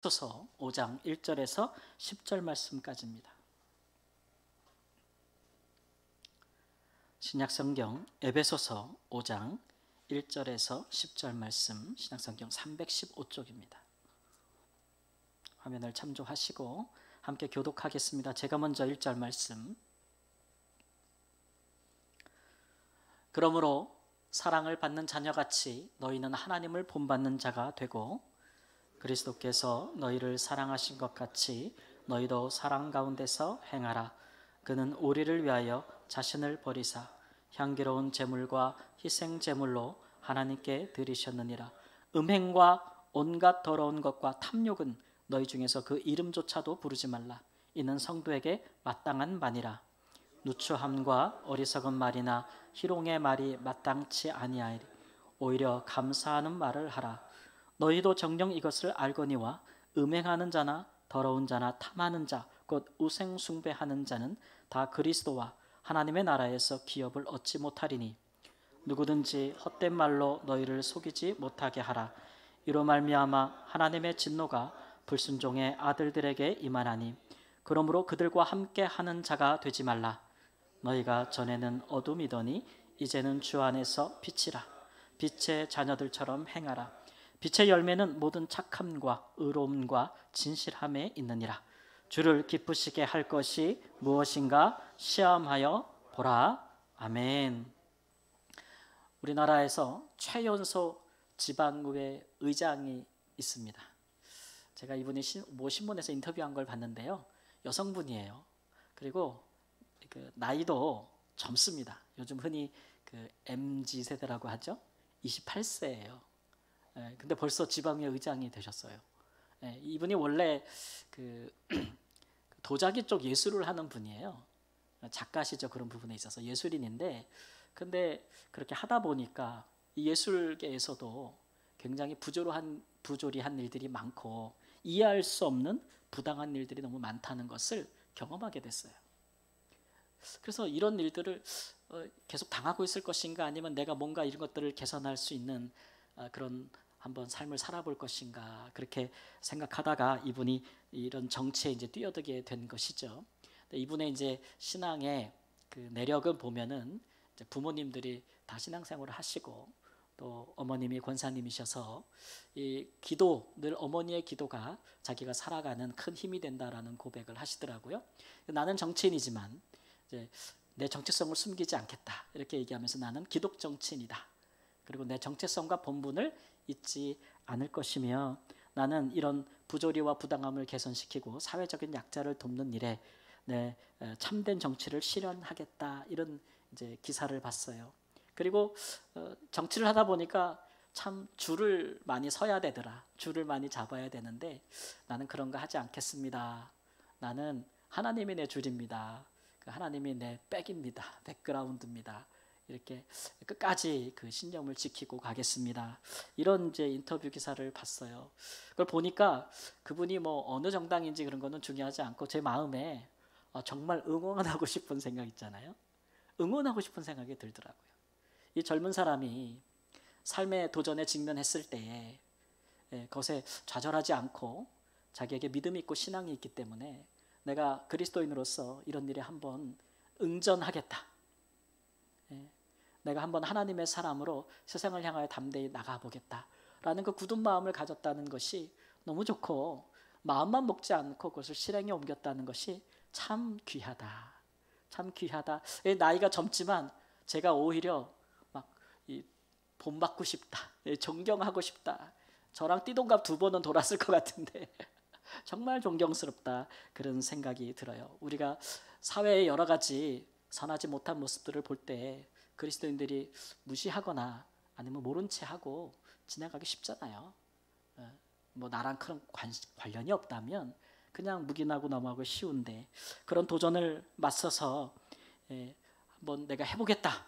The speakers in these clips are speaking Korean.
에베소서 5장 1절에서 10절 말씀까지입니다. 신약성경 에베소서 5장 1절에서 10절 말씀, 신약성경 315쪽입니다. 화면을 참조하시고 함께 교독하겠습니다. 제가 먼저 1절 말씀. 그러므로 사랑을 받는 자녀같이 너희는 하나님을 본받는 자가 되고 그리스도께서 너희를 사랑하신 것 같이 너희도 사랑 가운데서 행하라. 그는 우리를 위하여 자신을 버리사 향기로운 제물과 희생 제물로 하나님께 드리셨느니라. 음행과 온갖 더러운 것과 탐욕은 너희 중에서 그 이름조차도 부르지 말라. 이는 성도에게 마땅한 바니라. 누추함과 어리석은 말이나 희롱의 말이 마땅치 아니하리니 오히려 감사하는 말을 하라. 너희도 정녕 이것을 알거니와 음행하는 자나 더러운 자나 탐하는 자 곧 우상 숭배하는 자는 다 그리스도와 하나님의 나라에서 기업을 얻지 못하리니 누구든지 헛된 말로 너희를 속이지 못하게 하라. 이로 말미암아 하나님의 진노가 불순종의 아들들에게 임하나니 그러므로 그들과 함께 하는 자가 되지 말라. 너희가 전에는 어둠이더니 이제는 주 안에서 빛이라. 빛의 자녀들처럼 행하라. 빛의 열매는 모든 착함과 의로움과 진실함에 있느니라. 주를 기쁘시게 할 것이 무엇인가 시험하여 보라. 아멘. 우리나라에서 최연소 지방의회 의장이 있습니다. 제가 이분이 신문에서 인터뷰한 걸 봤는데요. 여성분이에요. 그리고 그 나이도 젊습니다. 요즘 흔히 그 MZ 세대라고 하죠. 28세예요. 근데 벌써 지방의 의장이 되셨어요. 이분이 원래 그 도자기 쪽 예술을 하는 분이에요. 작가시죠. 그런 부분에 있어서 예술인인데, 근데 그렇게 하다 보니까 이 예술계에서도 굉장히 부조리한 일들이 많고 이해할 수 없는 부당한 일들이 너무 많다는 것을 경험하게 됐어요. 그래서 이런 일들을 계속 당하고 있을 것인가, 아니면 내가 뭔가 이런 것들을 개선할 수 있는 그런 한번 삶을 살아볼 것인가, 그렇게 생각하다가 이분이 이런 정치에 이제 뛰어들게 된 것이죠. 이분의 이제 신앙의 그 내력은 보면은 이제 부모님들이 다 신앙생활을 하시고 또 어머님이 권사님이셔서 이 기도, 늘 어머니의 기도가 자기가 살아가는 큰 힘이 된다라는 고백을 하시더라고요. 나는 정치인이지만 이제 내 정체성을 숨기지 않겠다 이렇게 얘기하면서 나는 기독 정치인이다. 그리고 내 정체성과 본분을 잊지 않을 것이며 나는 이런 부조리와 부당함을 개선시키고 사회적인 약자를 돕는 일에 내 참된 정치를 실현하겠다, 이런 이제 기사를 봤어요. 그리고 정치를 하다 보니까 참 줄을 많이 서야 되더라. 줄을 많이 잡아야 되는데 나는 그런 거 하지 않겠습니다. 나는 하나님이 내 줄입니다. 하나님이 내 백입니다. 백그라운드입니다. 이렇게 끝까지 그 신념을 지키고 가겠습니다. 이런 이제 인터뷰 기사를 봤어요. 그걸 보니까 그분이 뭐 어느 정당인지 그런 거는 중요하지 않고 제 마음에 정말 응원하고 싶은 생각 있잖아요. 응원하고 싶은 생각이 들더라고요. 이 젊은 사람이 삶의 도전에 직면했을 때에 그것에 좌절하지 않고 자기에게 믿음이 있고 신앙이 있기 때문에 내가 그리스도인으로서 이런 일에 한번 응전하겠다. 내가 한번 하나님의 사람으로 세상을 향하여 담대히 나가보겠다라는 그 굳은 마음을 가졌다는 것이 너무 좋고, 마음만 먹지 않고 그것을 실행에 옮겼다는 것이 참 귀하다. 참 귀하다. 나이가 젊지만 제가 오히려 막 본받고 싶다, 존경하고 싶다. 저랑 띠동갑 2번은 돌았을 것 같은데 정말 존경스럽다, 그런 생각이 들어요. 우리가 사회의 여러 가지 선하지 못한 모습들을 볼 때 그리스도인들이 무시하거나 아니면 모른 채 하고 지나가기 쉽잖아요. 뭐 나랑 그런 관련이 없다면 그냥 묵인하고 넘어가기 쉬운데, 그런 도전을 맞서서 한번 내가 해보겠다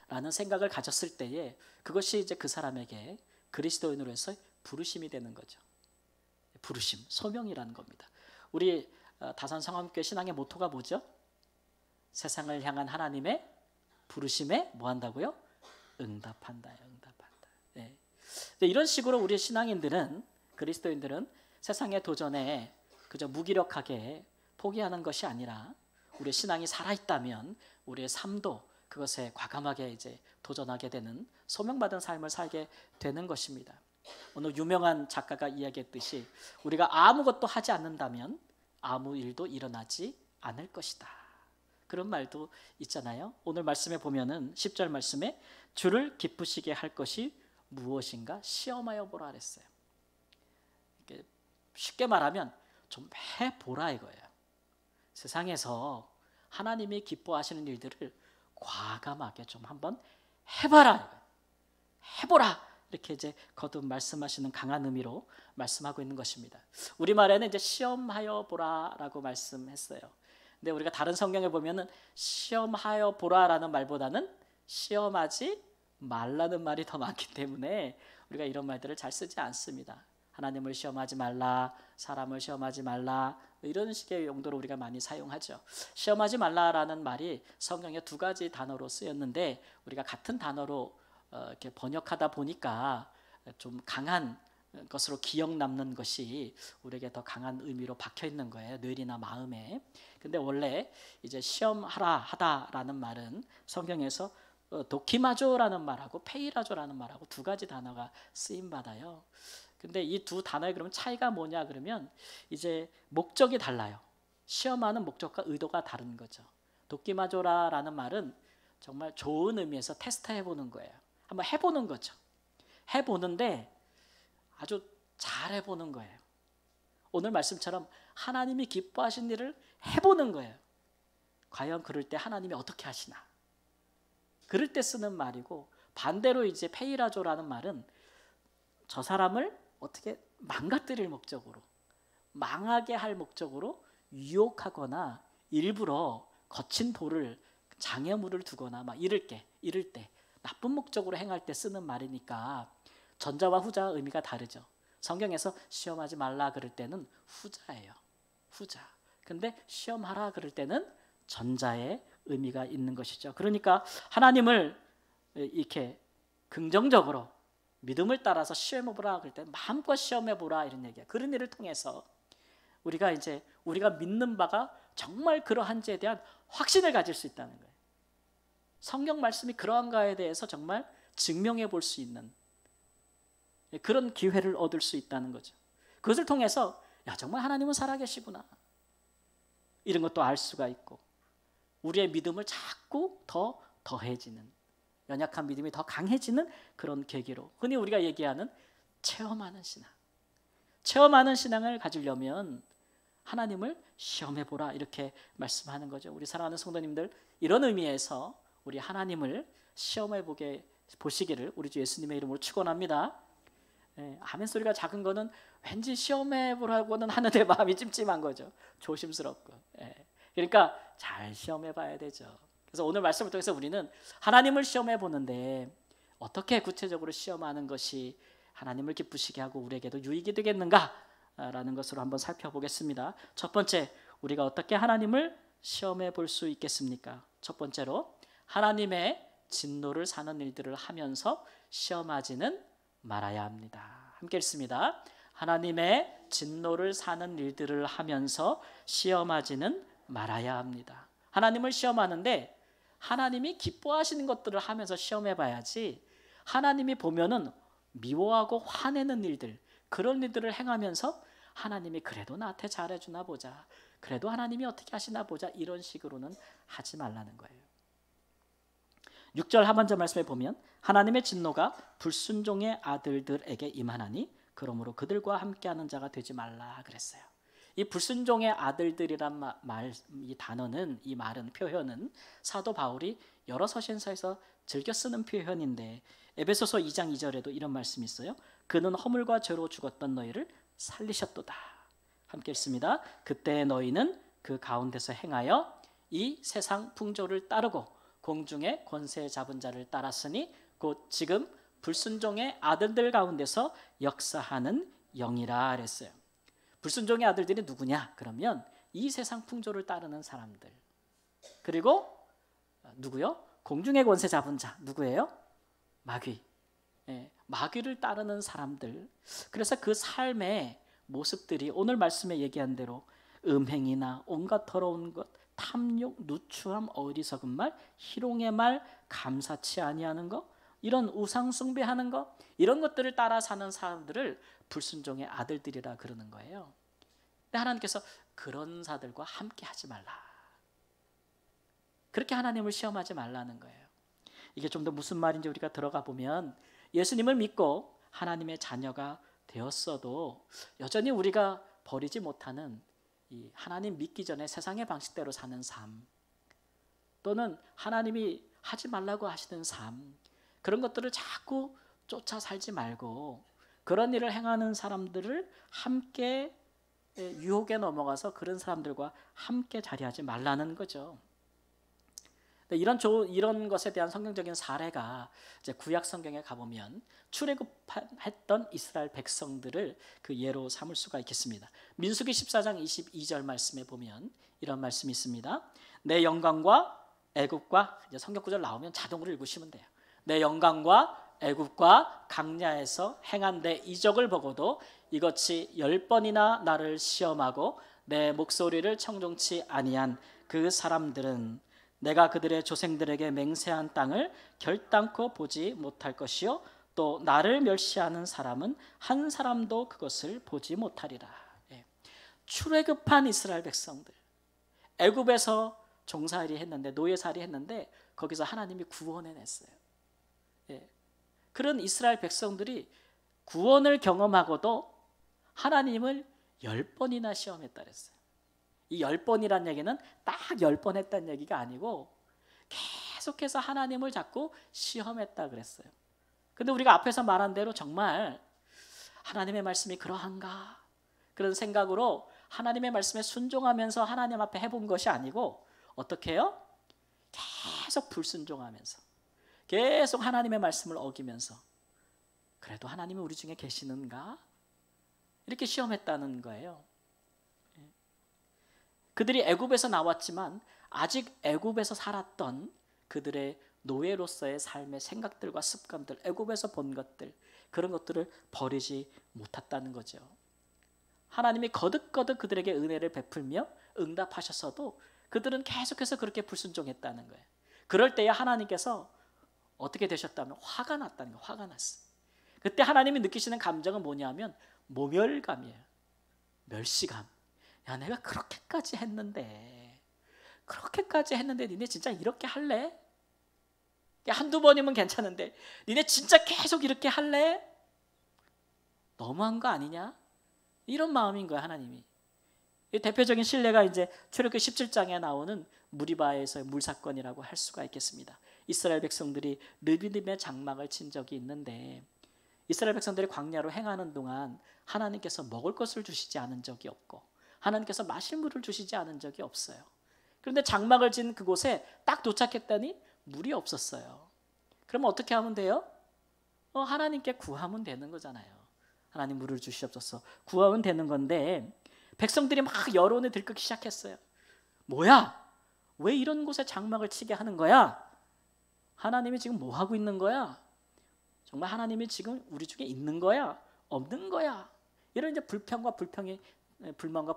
라는 생각을 가졌을 때에 그것이 이제 그 사람에게 그리스도인으로서 부르심이 되는 거죠. 부르심, 소명이라는 겁니다. 우리 다산 성함교회 신앙의 모토가 뭐죠? 세상을 향한 하나님의 부르심에 뭐 한다고요? 응답한다. 응답한다. 네. 이런 식으로 우리 신앙인들은, 그리스도인들은 세상의 도전에 그저 무기력하게 포기하는 것이 아니라 우리의 신앙이 살아있다면 우리의 삶도 그것에 과감하게 이제 도전하게 되는 소명받은 삶을 살게 되는 것입니다. 어느 유명한 작가가 이야기했듯이 우리가 아무것도 하지 않는다면 아무 일도 일어나지 않을 것이다. 그런 말도 있잖아요. 오늘 말씀에 보면은 10절 말씀에 주를 기쁘시게 할 것이 무엇인가 시험하여 보라 그랬어요. 쉽게 말하면 좀 해보라 이거예요. 세상에서 하나님이 기뻐하시는 일들을 과감하게 좀 한번 해봐라. 해보라. 이렇게 이제 거듭 말씀하시는 강한 의미로 말씀하고 있는 것입니다. 우리말에는 이제 시험하여 보라라고 말씀했어요. 근데 우리가 다른 성경에 보면은 시험하여 보라라는 말보다는 시험하지 말라는 말이 더 많기 때문에 우리가 이런 말들을 잘 쓰지 않습니다. 하나님을 시험하지 말라, 사람을 시험하지 말라, 이런 식의 용도로 우리가 많이 사용하죠. 시험하지 말라라는 말이 성경에 두 가지 단어로 쓰였는데 우리가 같은 단어로 이렇게 번역하다 보니까 좀 강한 것으로 기억 남는 것이 우리에게 더 강한 의미로 박혀 있는 거예요. 뇌리나 마음에. 근데 원래 이제 시험하라 하다라는 말은 성경에서 도키마조라는 말하고 페이라조라는 말하고 두 가지 단어가 쓰임 받아요. 근데 이 두 단어의 그럼 차이가 뭐냐 그러면 이제 목적이 달라요. 시험하는 목적과 의도가 다른 거죠. 도끼마조라라는 말은 정말 좋은 의미에서 테스트해 보는 거예요. 한번 해보는 거죠. 해보는데 아주 잘 해보는 거예요. 오늘 말씀처럼 하나님이 기뻐하신 일을 해보는 거예요. 과연 그럴 때 하나님이 어떻게 하시나? 그럴 때 쓰는 말이고 반대로 이제 페이라조라는 말은 저 사람을 어떻게 망가뜨릴 목적으로 망하게 할 목적으로 유혹하거나 일부러 거친 돌을 장애물을 두거나 막 이럴 때 나쁜 목적으로 행할 때 쓰는 말이니까 전자와 후자 의미가 다르죠. 성경에서 시험하지 말라 그럴 때는 후자예요. 후자. 근데 시험하라 그럴 때는 전자의 의미가 있는 것이죠. 그러니까 하나님을 이렇게 긍정적으로 믿음을 따라서 시험해보라 그럴 때 마음껏 시험해보라 이런 얘기예요. 그런 일을 통해서 우리가 믿는 바가 정말 그러한지에 대한 확신을 가질 수 있다는 거예요. 성경 말씀이 그러한가에 대해서 정말 증명해 볼 수 있는 그런 기회를 얻을 수 있다는 거죠. 그것을 통해서 정말 하나님은 살아계시구나 이런 것도 알 수가 있고 우리의 믿음을 자꾸 더 더해지는 연약한 믿음이 더 강해지는 그런 계기로 흔히 우리가 얘기하는 체험하는 신앙. 체험하는 신앙을 가지려면 하나님을 시험해보라 이렇게 말씀하는 거죠. 우리 사랑하는 성도님들 이런 의미에서 우리 하나님을 보시기를 우리 주 예수님의 이름으로 축원합니다. 아멘 소리가 작은 거는 왠지 시험해보라고는 하는데 마음이 찜찜한 거죠. 조심스럽고. 그러니까 잘 시험해봐야 되죠. 그래서 오늘 말씀을 통해서 우리는 하나님을 시험해 보는데 어떻게 구체적으로 시험하는 것이 하나님을 기쁘시게 하고 우리에게도 유익이 되겠는가라는 것으로 한번 살펴보겠습니다. 첫 번째, 우리가 어떻게 하나님을 시험해 볼 수 있겠습니까? 첫 번째로 하나님의 진노를 사는 일들을 하면서 시험하지는 말아야 합니다. 함께 읽습니다. 하나님의 진노를 사는 일들을 하면서 시험하지는 말아야 합니다. 하나님을 시험하는데 하나님이 기뻐하시는 것들을 하면서 시험해 봐야지 하나님이 보면은 미워하고 화내는 일들 그런 일들을 행하면서 하나님이 그래도 나한테 잘해주나 보자 그래도 하나님이 어떻게 하시나 보자 이런 식으로는 하지 말라는 거예요. 6절 하반절 말씀에 보면 하나님의 진노가 불순종의 아들들에게 임하나니 그러므로 그들과 함께하는 자가 되지 말라 그랬어요. 이 불순종의 아들들이란 이 단어는 이 말은 표현은 사도 바울이 여러 서신서에서 즐겨 쓰는 표현인데 에베소서 2장 2절에도 이런 말씀이 있어요. 그는 허물과 죄로 죽었던 너희를 살리셨도다. 함께 읽습니다. 그때 너희는 그 가운데서 행하여 이 세상 풍조를 따르고 공중의 권세 잡은 자를 따랐으니 곧 지금 불순종의 아들들 가운데서 역사하는 영이라 그랬어요. 불순종의 아들들이 누구냐? 그러면 이 세상 풍조를 따르는 사람들. 그리고 누구요? 공중의 권세 잡은 자. 누구예요? 마귀. 마귀를 따르는 사람들. 그래서 그 삶에 모습들이 오늘 말씀에 얘기한 대로 음행이나 온갖 더러운 것, 탐욕, 누추함, 어리석은 말, 희롱의 말, 감사치 아니하는 것, 이런 우상 숭배하는 것, 이런 것들을 따라 사는 사람들을 불순종의 아들들이라 그러는 거예요. 근데 하나님께서 그런 자들과 함께 하지 말라. 그렇게 하나님을 시험하지 말라는 거예요. 이게 좀 더 무슨 말인지 우리가 들어가 보면 예수님을 믿고 하나님의 자녀가 되었어도 여전히 우리가 버리지 못하는 이 하나님 믿기 전에 세상의 방식대로 사는 삶, 또는 하나님이 하지 말라고 하시는 삶, 그런 것들을 자꾸 쫓아 살지 말고 그런 일을 행하는 사람들을 함께 유혹에 넘어가서 그런 사람들과 함께 자리하지 말라는 거죠. 이런 것에 대한 성경적인 사례가 이제 구약 성경에 가보면 출애굽했던 이스라엘 백성들을 그 예로 삼을 수가 있겠습니다. 민수기 14장 22절 말씀에 보면 이런 말씀이 있습니다. 내 영광과 애굽과, 이제 성경 구절 나오면 자동으로 읽으시면 돼요. 내 영광과 애굽과 강야에서 행한 내 이적을 보고도 이같이 10번이나 나를 시험하고 내 목소리를 청종치 아니한 그 사람들은 내가 그들의 조상들에게 맹세한 땅을 결단코 보지 못할 것이요 또 나를 멸시하는 사람은 한 사람도 그것을 보지 못하리라. 출애굽한 이스라엘 백성들, 애굽에서 종살이 했는데, 노예살이 했는데 거기서 하나님이 구원해냈어요. 그런 이스라엘 백성들이 구원을 경험하고도 하나님을 10번이나 시험했다 그랬어요. 이 10번이란 얘기는 딱 10번 했다는 얘기가 아니고 계속해서 하나님을 자꾸 시험했다 그랬어요. 근데 우리가 앞에서 말한 대로 정말 하나님의 말씀이 그러한가? 그런 생각으로 하나님의 말씀에 순종하면서 하나님 앞에 해본 것이 아니고 어떻게 해요? 계속 불순종하면서 계속 하나님의 말씀을 어기면서 그래도 하나님이 우리 중에 계시는가? 이렇게 시험했다는 거예요. 그들이 애굽에서 나왔지만 아직 애굽에서 살았던 그들의 노예로서의 삶의 생각들과 습관들, 애굽에서 본 것들, 그런 것들을 버리지 못했다는 거죠. 하나님이 거듭거듭 그들에게 은혜를 베풀며 응답하셨어도 그들은 계속해서 그렇게 불순종했다는 거예요. 그럴 때에 하나님께서 어떻게 되셨다면 화가 났다는 거예요. 화가 났어요. 그때 하나님이 느끼시는 감정은 뭐냐면 모멸감이에요. 멸시감. 야, 내가 그렇게까지 했는데 니네 진짜 이렇게 할래? 야, 한두 번이면 괜찮은데 니네 진짜 계속 이렇게 할래? 너무한 거 아니냐? 이런 마음인 거야, 하나님이. 이 대표적인 신뢰가 이제 출애굽기 17장에 나오는 무리바에서의 물사건이라고 할 수가 있겠습니다. 이스라엘 백성들이 르비딤의 장막을 친 적이 있는데 이스라엘 백성들이 광야로 행하는 동안 하나님께서 먹을 것을 주시지 않은 적이 없고 하나님께서 마실 물을 주시지 않은 적이 없어요. 그런데 장막을 진 그곳에 딱 도착했더니 물이 없었어요. 그러면 어떻게 하면 돼요? 하나님께 구하면 되는 거잖아요. 하나님 물을 주시옵소서. 구하면 되는 건데 백성들이 막 여론을 들끓기 시작했어요. 뭐야? 왜 이런 곳에 장막을 치게 하는 거야? 하나님이 지금 뭐 하고 있는 거야? 정말 하나님이 지금 우리 중에 있는 거야? 없는 거야? 이런 이제 불만과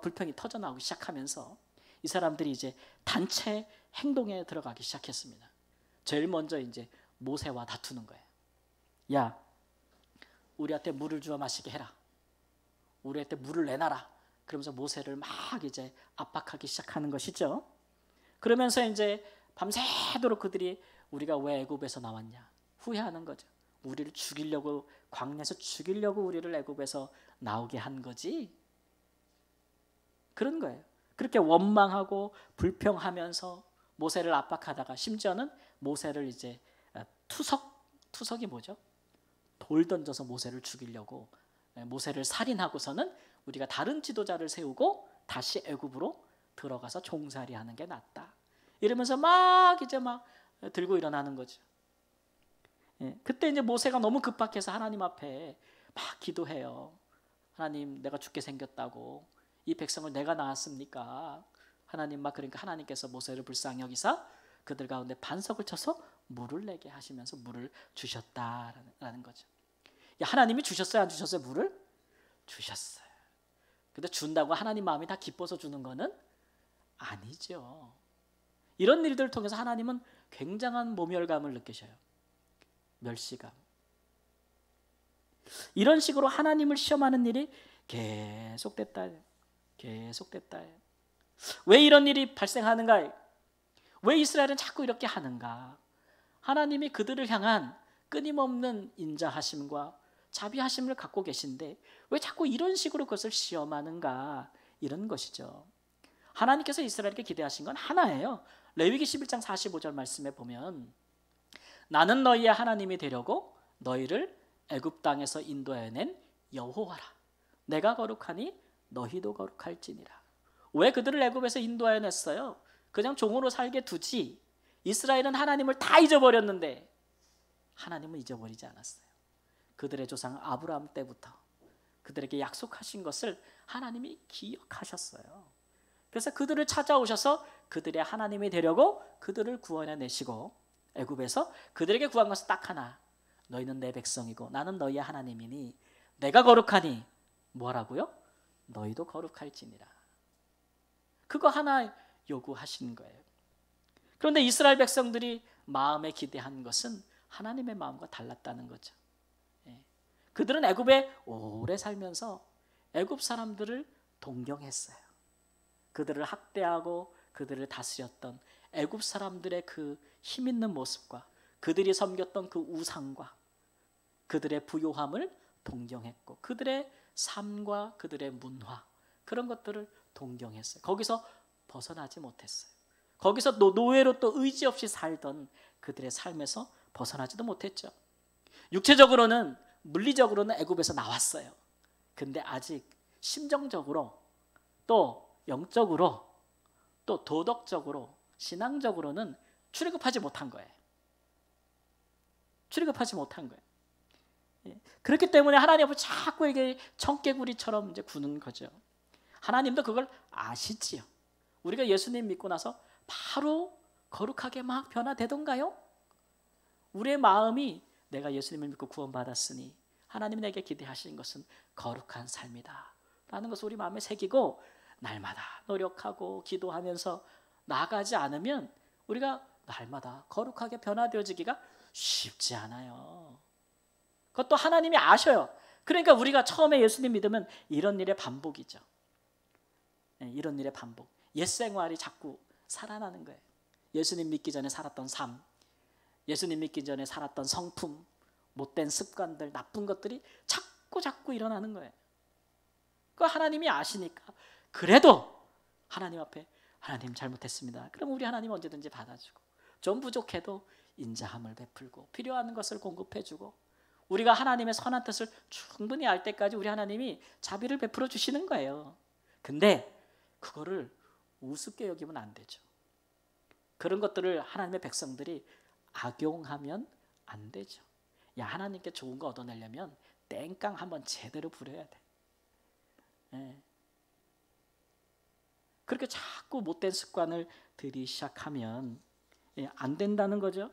불평이 터져나오기 시작하면서 이 사람들이 이제 단체 행동에 들어가기 시작했습니다. 제일 먼저 이제 모세와 다투는 거예요. 야, 우리한테 물을 주어 마시게 해라. 우리한테 물을 내놔라. 그러면서 모세를 막 이제 압박하기 시작하는 것이죠. 그러면서 이제 밤새도록 그들이 우리가 왜 애굽에서 나왔냐 후회하는 거죠. 우리를 죽이려고, 광야에서 죽이려고 우리를 애굽에서 나오게 한 거지. 그런 거예요. 그렇게 원망하고 불평하면서 모세를 압박하다가 심지어는 모세를 이제 투석이 뭐죠? 돌 던져서 모세를 죽이려고, 모세를 살인하고서는 우리가 다른 지도자를 세우고 다시 애굽으로 들어가서 종살이하는 게 낫다. 이러면서 막 들고 일어나는 거죠. 그때 이제 모세가 너무 급박해서 하나님 앞에 막 기도해요. 하나님, 내가 죽게 생겼다고 이 백성을 내가 낳았습니까? 하나님 그러니까 하나님께서 모세를 불쌍히 여기사 그들 가운데 반석을 쳐서 물을 내게 하시면서 물을 주셨다라는 거죠. 야, 하나님이 주셨어요, 안 주셨어요? 물을 주셨어요. 근데 준다고 하나님 마음이 다 기뻐서 주는 거는 아니죠. 이런 일들을 통해서 하나님은 굉장한 모멸감을 느끼셔요. 멸시감. 이런 식으로 하나님을 시험하는 일이 계속됐다. 계속됐다. 왜 이런 일이 발생하는가? 왜 이스라엘은 자꾸 이렇게 하는가? 하나님이 그들을 향한 끊임없는 인자하심과 자비하심을 갖고 계신데 왜 자꾸 이런 식으로 그것을 시험하는가? 이런 것이죠. 하나님께서 이스라엘에게 기대하신 건 하나예요. 레위기 11장 45절 말씀에 보면 나는 너희의 하나님이 되려고 너희를 애굽 땅에서 인도해낸 여호와라. 내가 거룩하니 너희도 거룩할지니라. 왜 그들을 애굽에서 인도해냈어요? 그냥 종으로 살게 두지. 이스라엘은 하나님을 다 잊어버렸는데 하나님은 잊어버리지 않았어요. 그들의 조상 아브라함 때부터 그들에게 약속하신 것을 하나님이 기억하셨어요. 그래서 그들을 찾아오셔서 그들의 하나님이 되려고 그들을 구원해내시고 애굽에서 그들에게 구한 것은 딱 하나. 너희는 내 백성이고 나는 너희의 하나님이니 내가 거룩하니 뭐라고요? 너희도 거룩할지니라. 그거 하나 요구하신 거예요. 그런데 이스라엘 백성들이 마음에 기대한 것은 하나님의 마음과 달랐다는 거죠. 그들은 애굽에 오래 살면서 애굽 사람들을 동경했어요. 그들을 학대하고 그들을 다스렸던 애굽 사람들의 그 힘 있는 모습과 그들이 섬겼던 그 우상과 그들의 부요함을 동경했고 그들의 삶과 그들의 문화 그런 것들을 동경했어요. 거기서 벗어나지 못했어요. 거기서 노예로 또 의지 없이 살던 그들의 삶에서 벗어나지도 못했죠. 육체적으로는 물리적으로는 애굽에서 나왔어요. 근데 아직 심정적으로 또 영적으로 또 도덕적으로 신앙적으로는 출애굽하지 못한 거예요. 출애굽하지 못한 거예요. 그렇기 때문에 하나님 앞에 자꾸 이게 청개구리처럼 이제 구는 거죠. 하나님도 그걸 아시지요. 우리가 예수님 믿고 나서 바로 거룩하게 막 변화되던가요? 우리의 마음이 내가 예수님을 믿고 구원받았으니 하나님이 내게 기대하시는 것은 거룩한 삶이다 라는 것을 우리 마음에 새기고 날마다 노력하고 기도하면서 나아가지 않으면 우리가 날마다 거룩하게 변화되어지기가 쉽지 않아요. 그것도 하나님이 아셔요. 그러니까 우리가 처음에 예수님 믿으면 이런 일의 반복이죠. 이런 일의 반복. 옛 생활이 자꾸 살아나는 거예요. 예수님 믿기 전에 살았던 삶, 예수님 믿기 전에 살았던 성품, 못된 습관들, 나쁜 것들이 자꾸 일어나는 거예요. 그 하나님이 아시니까 그래도 하나님 앞에 하나님 잘못했습니다. 그럼 우리 하나님 언제든지 받아주고 좀 부족해도 인자함을 베풀고 필요한 것을 공급해주고 우리가 하나님의 선한 뜻을 충분히 알 때까지 우리 하나님이 자비를 베풀어 주시는 거예요. 근데 그거를 우습게 여기면 안 되죠. 그런 것들을 하나님의 백성들이 악용하면 안 되죠. 야, 하나님께 좋은 거 얻어내려면 땡깡 한번 제대로 부려야 돼. 그렇게 자꾸 못된 습관을 들이기 시작하면 안 된다는 거죠.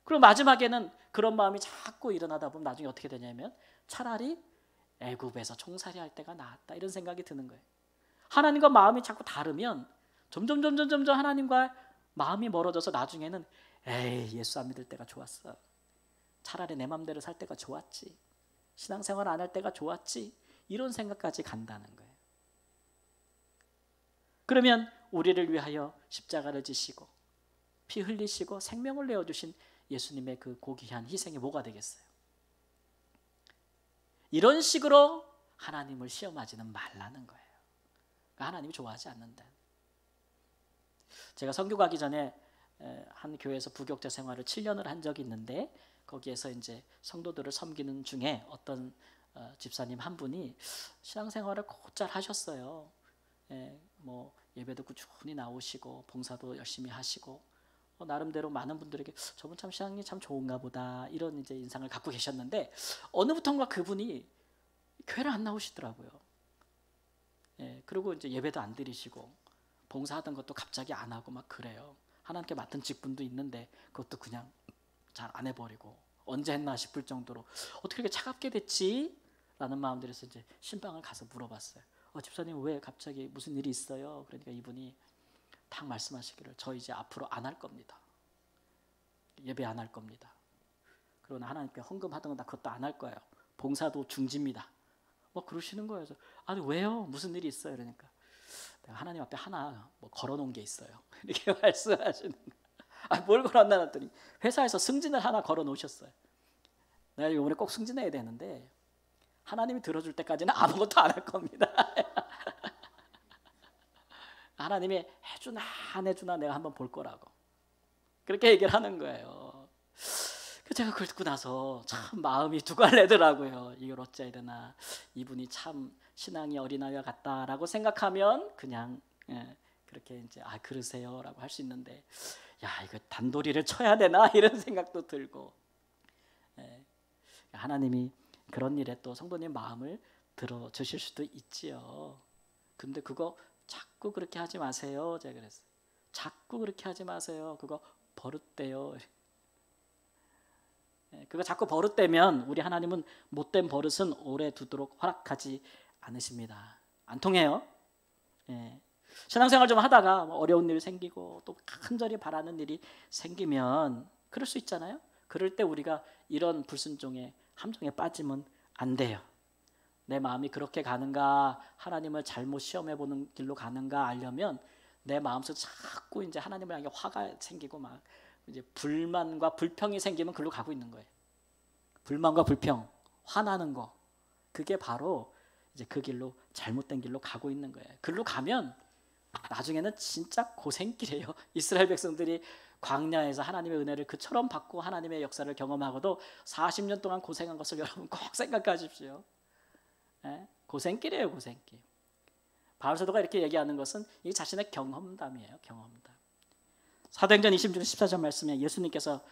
그리고 마지막에는 그런 마음이 자꾸 일어나다 보면 나중에 어떻게 되냐면 차라리 애굽에서 종살이 할 때가 나았다 이런 생각이 드는 거예요. 하나님과 마음이 자꾸 다르면 점점 하나님과 마음이 멀어져서 나중에는 에이 예수 안 믿을 때가 좋았어. 차라리 내 맘대로 살 때가 좋았지. 신앙생활 안 할 때가 좋았지. 이런 생각까지 간다는 거예요. 그러면 우리를 위하여 십자가를 지시고 피 흘리시고 생명을 내어주신 예수님의 그 고귀한 희생이 뭐가 되겠어요? 이런 식으로 하나님을 시험하지는 말라는 거예요. 하나님이 좋아하지 않는다. 제가 선교 가기 전에 한 교회에서 부교육자 생활을 7년을 한 적이 있는데 거기에서 이제 성도들을 섬기는 중에 어떤 집사님 한 분이 신앙생활을 곧잘 하셨어요. 뭐 예배도 꾸준히 나오시고 봉사도 열심히 하시고 나름대로 많은 분들에게 저분 참 신앙이 참 좋은가 보다 이런 이제 인상을 갖고 계셨는데 어느부턴가 그분이 교회를 안 나오시더라고요. 그리고 이제 예배도 안 드리시고 봉사하던 것도 갑자기 안 하고 막 그래요. 하나님께 맡은 직분도 있는데 그것도 그냥 잘 안 해버리고 언제 했나 싶을 정도로 어떻게 이렇게 차갑게 됐지? 라는 마음들에서 이제 신방을 가서 물어봤어요. 집사님 왜 갑자기 무슨 일이 있어요? 그러니까 이분이 딱 말씀하시기를 저 이제 앞으로 안 할 겁니다. 예배 안 할 겁니다. 그러나 하나님께 헌금하던 건 나 그것도 안 할 거예요. 봉사도 중지입니다. 뭐 그러시는 거예요. 그래서 아니 왜요? 무슨 일이 있어요? 그러니까 내가 하나님 앞에 하나 뭐 걸어놓은 게 있어요. 이렇게 말씀하시는 거예요. 뭘 걸어놨나 했더니 회사에서 승진을 하나 걸어놓으셨어요. 내가 이번에 꼭 승진해야 되는데 하나님이 들어줄 때까지는 아무것도 안 할 겁니다. 하나님이 해주나 안 해주나 내가 한번 볼 거라고 그렇게 얘기를 하는 거예요. 제가 그걸 듣고 나서 참 마음이 두 갈래더라고요. 이걸 어찌해야 되나, 이분이 참 신앙이 어린아이와 같다라고 생각하면 그냥 그렇게 이제 그러세요라고 할 수 있는데, 야 이거 단도리를 쳐야 되나 이런 생각도 들고, 하나님이 그런 일에 또 성도님 마음을 들어 주실 수도 있지요. 근데 그거 자꾸 그렇게 하지 마세요. 제가 그랬어요. 자꾸 그렇게 하지 마세요. 그거 버릇돼요. 그거 자꾸 버릇되면 우리 하나님은 못된 버릇은 오래 두도록 허락하지 않으십니다. 안 통해요. 신앙생활 좀 하다가 어려운 일 생기고 또 간절히 바라는 일이 생기면 그럴 수 있잖아요. 그럴 때 우리가 이런 불순종의 함정에 빠지면 안 돼요. 내 마음이 그렇게 가는가, 하나님을 잘못 시험해 보는 길로 가는가 알려면 내 마음속에 자꾸 이제 하나님을 향해 화가 생기고 막 이제 불만과 불평이 생기면 그걸로 가고 있는 거예요. 불만과 불평, 화나는 거, 그게 바로 이제 그 길로, 잘못된 길로 가고 있는 거예요. 그걸로 가면 나중에는 진짜 고생길이에요. 이스라엘 백성들이 광야에서 하나님의 은혜를 그처럼 받고 하나님의 역사를 경험하고도 40년 동안 고생한 것을 여러분 꼭 생각하십시오. 고생길이에요, 고생길. 바울 사도가 이렇게 얘기하는 것은 이 자신의 경험담이에요, 경험담. 사도행전 20장 14절 말씀에 예수님께서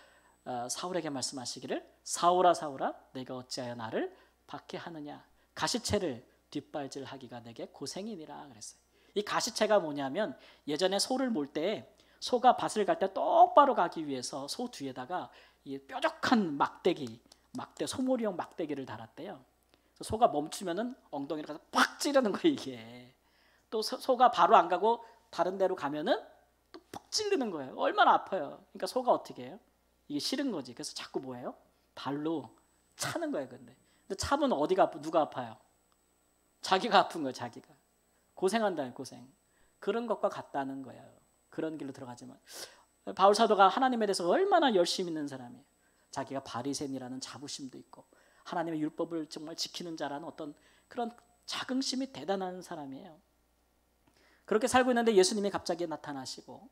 사울에게 말씀하시기를, 사울아 사울아 내가 어찌하여 나를 박해하느냐, 가시채를 뒷발질하기가 내게 고생이니라 그랬어요. 이 가시채가 뭐냐면 예전에 소를 몰 때 소가 밭을 갈 때 똑바로 가기 위해서 소 뒤에다가 이 뾰족한 막대기, 소몰이용 막대기를 달았대요. 소가 멈추면은 엉덩이를 가서 팍 찌르는 거예요, 이게. 또 소가 바로 안 가고 다른 데로 가면은 또 푹 찌르는 거예요. 얼마나 아파요. 그러니까 소가 어떻게 해요? 이게 싫은 거지. 그래서 자꾸 뭐예요? 발로 차는 거예요. 근데 차면 어디가 누가 아파요? 자기가 아픈 거예요. 자기가. 고생한다는 고생. 그런 것과 같다는 거예요. 그런 길로 들어가지만 바울 사도가 하나님에 대해서 얼마나 열심히 있는 사람이에요. 자기가 바리새인이라는 자부심도 있고 하나님의 율법을 정말 지키는 자라는 어떤 그런 자긍심이 대단한 사람이에요. 그렇게 살고 있는데 예수님이 갑자기 나타나시고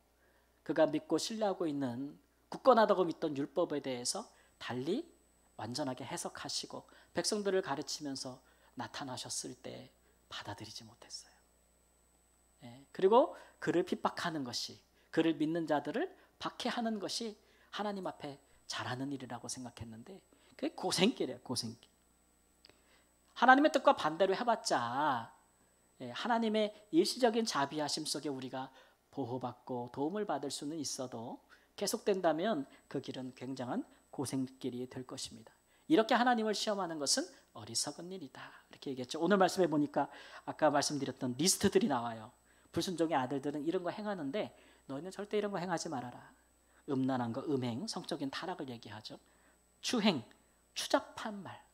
그가 믿고 신뢰하고 있는 굳건하다고 믿던 율법에 대해서 달리 완전하게 해석하시고 백성들을 가르치면서 나타나셨을 때 받아들이지 못했어요. 그리고 그를 핍박하는 것이, 그를 믿는 자들을 박해하는 것이 하나님 앞에 잘하는 일이라고 생각했는데 그게 고생길이에요, 고생길. 하나님의 뜻과 반대로 해봤자 하나님의 일시적인 자비하심 속에 우리가 보호받고 도움을 받을 수는 있어도 계속된다면 그 길은 굉장한 고생길이 될 것입니다. 이렇게 하나님을 시험하는 것은 어리석은 일이다, 이렇게 얘기했죠. 오늘 말씀해 보니까 아까 말씀드렸던 리스트들이 나와요. 불순종의 아들들은 이런 거 행하는데 너희는 절대 이런 거 행하지 말아라. 음란한 거, 음행, 성적인 타락을 얘기하죠. 추행, 추잡한 말,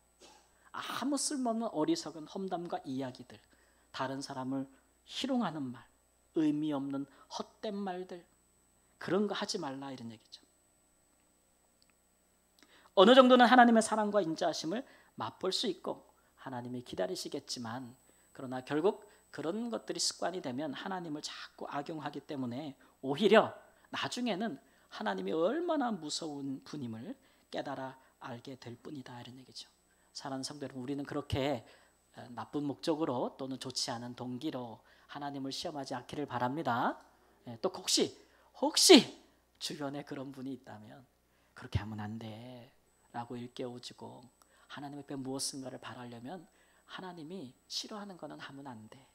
아무 쓸모없는 어리석은 험담과 이야기들, 다른 사람을 희롱하는 말, 의미 없는 헛된 말들, 그런 거 하지 말라, 이런 얘기죠. 어느 정도는 하나님의 사랑과 인자하심을 맛볼 수 있고 하나님이 기다리시겠지만, 그러나 결국 그런 것들이 습관이 되면 하나님을 자꾸 악용하기 때문에 오히려 나중에는 하나님이 얼마나 무서운 분임을 깨달아 알게 될 뿐이다, 이런 얘기죠. 사랑하는 성도 여러분, 우리는 그렇게 나쁜 목적으로 또는 좋지 않은 동기로 하나님을 시험하지 않기를 바랍니다. 또 혹시 주변에 그런 분이 있다면 그렇게 하면 안 돼 라고 일깨워주고 하나님 앞에 무엇인가를 바라려면 하나님이 싫어하는 거는 하면 안 돼,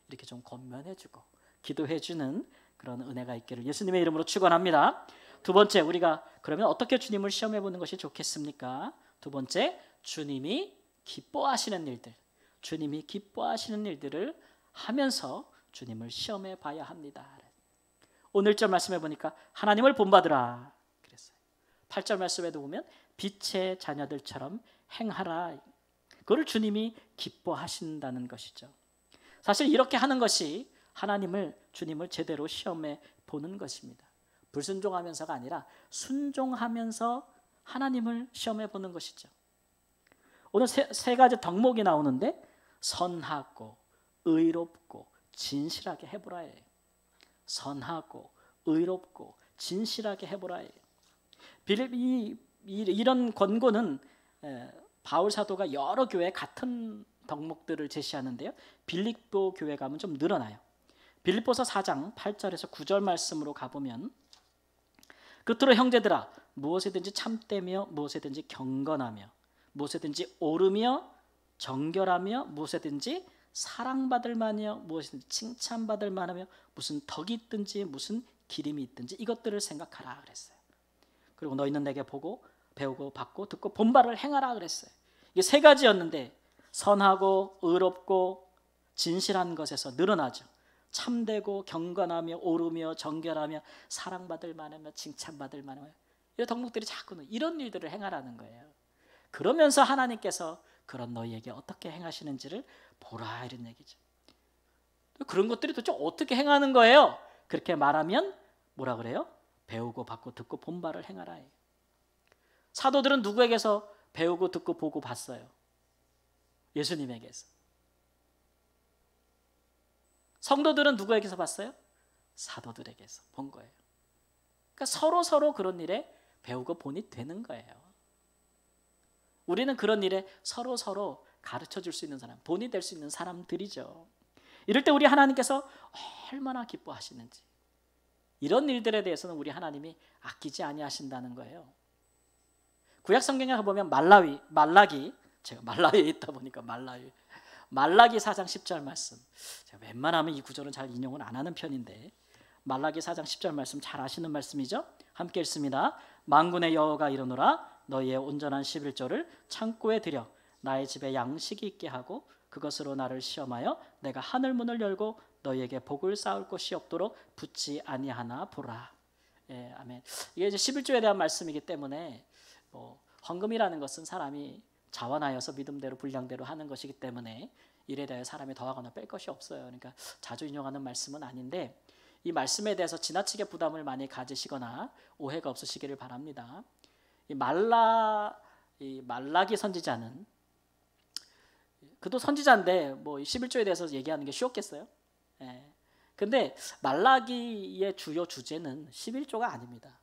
이렇게 좀 권면해주고 기도해주는 그런 은혜가 있기를 예수님의 이름으로 축원합니다. 두 번째, 우리가 그러면 어떻게 주님을 시험해보는 것이 좋겠습니까? 두 번째, 주님이 기뻐하시는 일들. 주님이 기뻐하시는 일들을 하면서 주님을 시험해 봐야 합니다. 오늘 절 말씀해 보니까 하나님을 본받으라 그랬어요. 8절 말씀에도 보면 빛의 자녀들처럼 행하라. 그걸 주님이 기뻐하신다는 것이죠. 사실 이렇게 하는 것이 주님을 제대로 시험해 보는 것입니다. 불순종하면서가 아니라 순종하면서 하나님을 시험해 보는 것이죠. 오늘 세 가지 덕목이 나오는데 선하고 의롭고 진실하게 해보라예요. 선하고 의롭고 진실하게 해보라예요. 이런 권고는 바울 사도가 여러 교회에 같은 덕목들을 제시하는데요. 빌립보 교회 가면 좀 늘어나요. 빌립보서 4장 8절에서 9절 말씀으로 가보면 끝으로 형제들아 무엇이든지 참되며 무엇이든지 경건하며 무엇이든지 옳으며 정결하며 무엇이든지 사랑받을 만하며 무엇이든지 칭찬받을 만하며 무슨 덕이 있든지 무슨 기림이 있든지 이것들을 생각하라 그랬어요. 그리고 너희는 내게 보고 배우고 받고 듣고 본바를 행하라 그랬어요. 이게 세 가지였는데 선하고 의롭고 진실한 것에서 늘어나죠. 참되고 경건하며 옳으며 정결하며 사랑받을 만하며 칭찬받을 만하며 이런 덕목들이 자꾸는 이런 일들을 행하라는 거예요. 그러면서 하나님께서 그런 너희에게 어떻게 행하시는지를 보라 이런 얘기죠. 그런 것들이 도대체 어떻게 행하는 거예요? 그렇게 말하면 뭐라 그래요? 배우고 받고 듣고 본바를 행하라 해요. 사도들은 누구에게서 배우고 듣고 보고 봤어요? 예수님에게서. 성도들은 누구에게서 봤어요? 사도들에게서 본 거예요. 그러니까 서로 그런 일에 배우고 본이 되는 거예요. 우리는 그런 일에 서로 가르쳐 줄 수 있는 사람, 본이 될 수 있는 사람들이죠. 이럴 때 우리 하나님께서 얼마나 기뻐하시는지 이런 일들에 대해서는 우리 하나님이 아끼지 아니하신다는 거예요. 구약 성경에 가보면 말라기 제가 말라기에 있다 보니까 말라기 4장 10절 말씀 제가 웬만하면 이 구절은 잘 인용을 안 하는 편인데 말라기 4장 10절 말씀 잘 아시는 말씀이죠. 함께 읽습니다. 만군의 여호와가 이르노라 너희의 온전한 11조를 창고에 들여 나의 집에 양식이 있게 하고 그것으로 나를 시험하여 내가 하늘 문을 열고 너희에게 복을 쌓을 곳이 없도록 붙지 아니하나 보라. 예, 아멘. 이게 이제 11조에 대한 말씀이기 때문에 헌금이라는 것은 사람이 자원하여서 믿음대로 분량대로 하는 것이기 때문에 일에 대해 사람이 더하거나 뺄 것이 없어요. 그러니까 자주 인용하는 말씀은 아닌데 이 말씀에 대해서 지나치게 부담을 많이 가지시거나 오해가 없으시기를 바랍니다. 이 말라기 선지자는 그도 선지자인데 뭐 11조에 대해서 얘기하는 게 쉬웠겠어요? 예. 근데 말라기의 주요 주제는 11조가 아닙니다.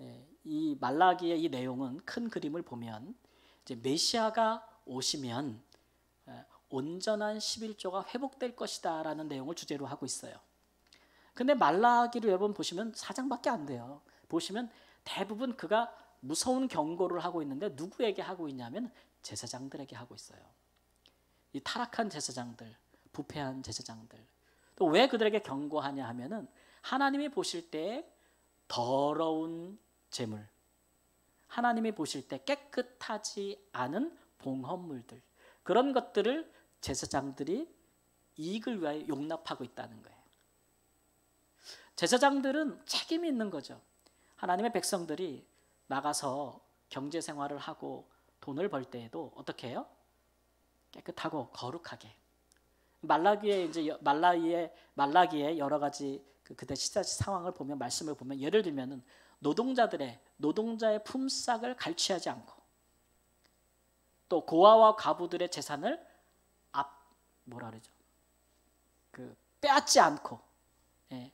예. 이 말라기의 이 내용은 큰 그림을 보면 이제 메시아가 오시면 온전한 11조가 회복될 것이다라는 내용을 주제로 하고 있어요. 근데 말라기를 여러분 보시면 4장밖에 안 돼요. 보시면 대부분 그가 무서운 경고를 하고 있는데 누구에게 하고 있냐면 제사장들에게 하고 있어요. 이 타락한 제사장들, 부패한 제사장들. 또 왜 그들에게 경고하냐 하면은 하나님이 보실 때 더러운 재물, 하나님이 보실 때 깨끗하지 않은 봉헌물들, 그런 것들을 제사장들이 이익을 위하여 용납하고 있다는 거예요. 제사장들은 책임이 있는 거죠. 하나님의 백성들이 나가서 경제 생활을 하고 돈을 벌 때에도 어떻게 해요? 깨끗하고 거룩하게. 말라기의 여러 가지 그때 시대 상황을 보면 말씀을 보면 예를 들면은 노동자의 품삯을 갈취하지 않고 또 고아와 과부들의 재산을 빼앗지 않고, 예.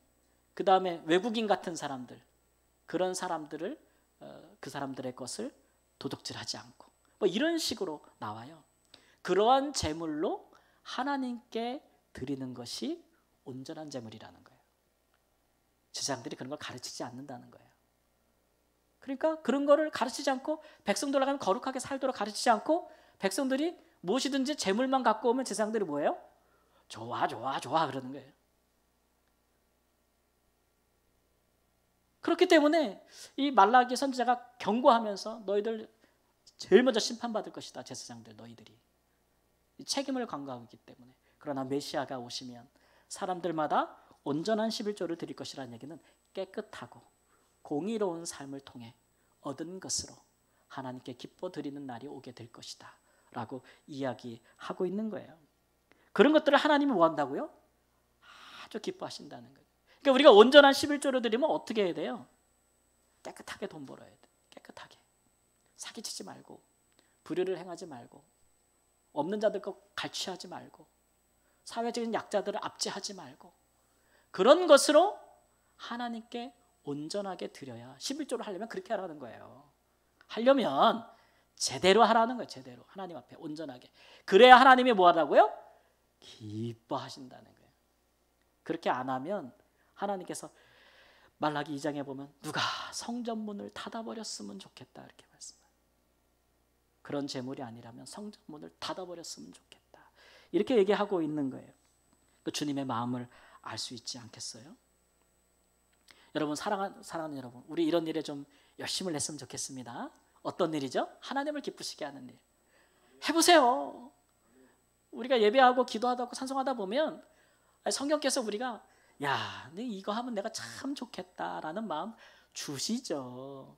그 다음에 외국인 같은 사람들, 그런 사람들을 그 사람들의 것을 도둑질하지 않고 뭐 이런 식으로 나와요. 그러한 제물로 하나님께 드리는 것이 온전한 제물이라는 거예요. 제사장들이 그런 걸 가르치지 않는다는 거예요. 그러니까 그런 거를 가르치지 않고 백성들 나가면 거룩하게 살도록 가르치지 않고 백성들이 무엇이든지 제물만 갖고 오면 제사장들이 뭐예요? 좋아 그러는 거예요. 그렇기 때문에 이 말라기 선지자가 경고하면서 너희들 제일 먼저 심판받을 것이다. 제사장들 너희들이. 책임을 강구하기 때문에. 그러나 메시아가 오시면 사람들마다 온전한 11조를 드릴 것이라는 얘기는 깨끗하고 공의로운 삶을 통해 얻은 것으로 하나님께 기뻐 드리는 날이 오게 될 것이다 라고 이야기하고 있는 거예요. 그런 것들을 하나님이 뭐 한다고요? 아주 기뻐하신다는 거예요. 그러니까 우리가 온전한 11조를 드리면 어떻게 해야 돼요? 깨끗하게 돈 벌어야 돼. 깨끗하게. 사기치지 말고, 불의를 행하지 말고, 없는 자들 거 갈취하지 말고, 사회적인 약자들을 압제하지 말고, 그런 것으로 하나님께 온전하게 드려야, 11조를 하려면 그렇게 하라는 거예요. 하려면 제대로 하라는 거예요. 제대로 하나님 앞에 온전하게. 그래야 하나님이 뭐 하라고요? 기뻐하신다는 거예요. 그렇게 안 하면 하나님께서 말라기 2장에 보면 누가 성전문을 닫아버렸으면 좋겠다 이렇게 말씀해요. 그런 재물이 아니라면 성전문을 닫아버렸으면 좋겠다 이렇게 얘기하고 있는 거예요. 그 주님의 마음을 알 수 있지 않겠어요? 여러분, 사랑하는 여러분, 우리 이런 일에 좀 열심을 냈으면 좋겠습니다. 어떤 일이죠? 하나님을 기쁘시게 하는 일. 해보세요. 우리가 예배하고 기도하다 찬송하다 보면 성경께서 우리가 야, 이거 하면 내가 참 좋겠다라는 마음 주시죠.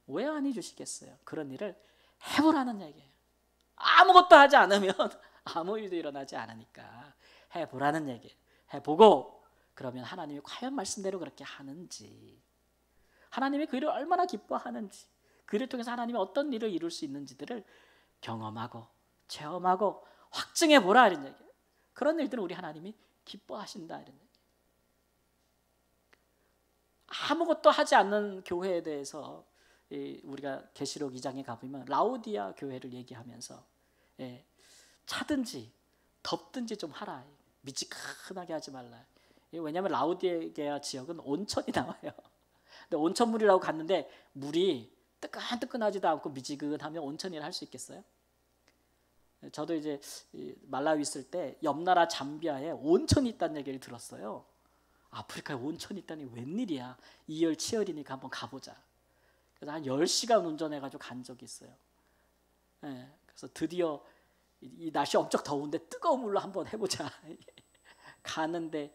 왜 안 해주시겠어요? 그런 일을 해보라는 얘기예요. 아무것도 하지 않으면 아무 일도 일어나지 않으니까 해보라는 얘기예요. 해보고 그러면 하나님이 과연 말씀대로 그렇게 하는지, 하나님이 그 일을 얼마나 기뻐하는지, 그 일을 통해서 하나님이 어떤 일을 이룰 수 있는지들을 경험하고 체험하고 확증해보라 이런 얘기예요. 그런 일들은 우리 하나님이 기뻐하신다 이런 얘기예요. 아무것도 하지 않는 교회에 대해서 우리가 계시록 2장에 가보면 라오디아 교회를 얘기하면서 차든지 덥든지 좀 하라, 미지근하게 하지 말라. 왜냐하면 라오디게아 지역은 온천이 나와요. 근데 온천물이라고 갔는데 물이 뜨끈뜨끈하지도 않고 미지근하면 온천이라 할 수 있겠어요? 저도 이제 말라위 있을 때 옆 나라 잠비아에 온천이 있다는 얘기를 들었어요. 아프리카에 온천이 있다니 웬일이야. 이열치열이니까 한번 가보자. 그래서 한 10시간 운전해가지고 간 적이 있어요. 그래서 드디어 이 날씨 엄청 더운데 뜨거운 물로 한번 해보자. 가는데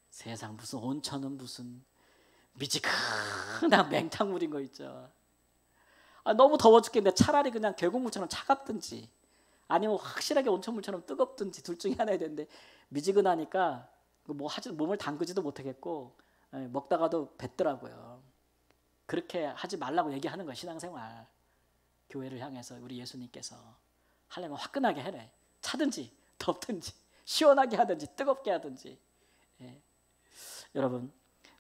세상 무슨 온천은 무슨 미지근한 맹탕물인 거 있죠. 너무 더워 죽겠는데 차라리 그냥 계곡물처럼 차갑든지 아니면 확실하게 온천물처럼 뜨겁든지 둘 중에 하나 해야 되는데 미지근하니까 몸을 담그지도 못하겠고 먹다가도 뱉더라고요. 그렇게 하지 말라고 얘기하는 거예요. 신앙생활. 교회를 향해서 우리 예수님께서 하려면 화끈하게 해래. 차든지 덥든지 시원하게 하든지 뜨겁게 하든지. 여러분,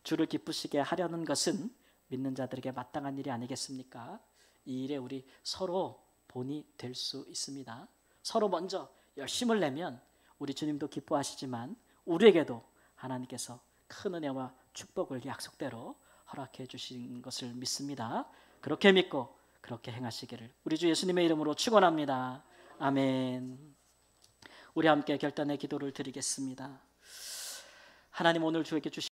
주를 기쁘시게 하려는 것은 믿는 자들에게 마땅한 일이 아니겠습니까? 이 일에 우리 서로 본이 될 수 있습니다. 서로 먼저 열심을 내면 우리 주님도 기뻐하시지만 우리에게도 하나님께서 큰 은혜와 축복을 약속대로 허락해 주신 것을 믿습니다. 그렇게 믿고 그렇게 행하시기를 우리 주 예수님의 이름으로 축원합니다. 아멘. 우리 함께 결단의 기도를 드리겠습니다. 하나님, 오늘 주에게 주신